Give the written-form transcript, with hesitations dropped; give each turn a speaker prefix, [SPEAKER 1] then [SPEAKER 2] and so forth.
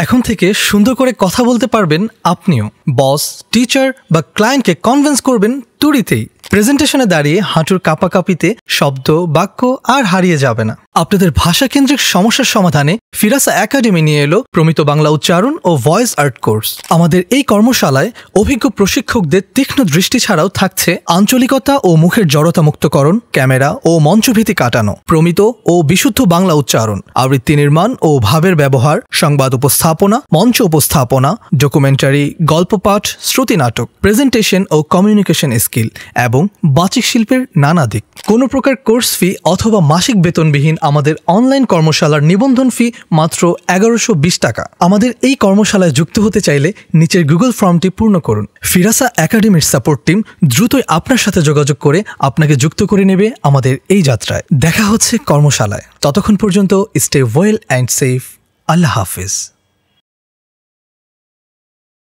[SPEAKER 1] এখন থেকে সুন্দর করে কথা বলতে পারবেন আপনিও। বস, টিচার বা ক্লায়েন্টকে কনভিন্স করবেন তুড়িতেই। প্রেজেন্টেশনে দাঁড়িয়ে হাঁটুর কাঁপাকাঁপিতে শব্দ, বাক্য আর হারিয়ে যাবে না। আপনাদের ভাষাকেন্দ্রিক সমস্যার সমাধানে ফিরাসা একাডেমি নিয়ে এলো প্রমিত বাংলা উচ্চারণ ও ভয়েস আর্ট কোর্স। আমাদের এই কর্মশালায় অভিজ্ঞ প্রশিক্ষকদের তীক্ষ্ণ দৃষ্টি ছাড়াও থাকছে আঞ্চলিকতা ও মুখের জড়তা মুক্তকরণ, ক্যামেরা ও মঞ্চভীতি কাটানো, প্রমিত ও বিশুদ্ধ বাংলা উচ্চারণ, আবৃত্তি নির্মাণ ও ভাবের ব্যবহার, সংবাদ উপস্থাপনা, মঞ্চ উপস্থাপনা, ডকুমেন্টারি, গল্পপাঠ, শ্রুতি নাটক, প্রেজেন্টেশন ও কমিউনিকেশন স্কিল এবং বাচিক শিল্পের নানা দিক। কোনো প্রকার কোর্স ফি অথবা মাসিক বেতনবিহীন আমাদের অনলাইন কর্মশালার নিবন্ধন ফি মাত্র 1120 টাকা। আমাদের এই কর্মশালায় যুক্ত হতে চাইলে নিচের গুগল ফর্মটি পূর্ণ করুন। ফিরাসা একাডেমির সাপোর্ট টিম দ্রুতই আপনার সাথে যোগাযোগ করে আপনাকে যুক্ত করে নেবে আমাদের এই যাত্রায়। দেখা হচ্ছে কর্মশালায়। ততক্ষণ পর্যন্ত stay well and safe. Allah Hafiz.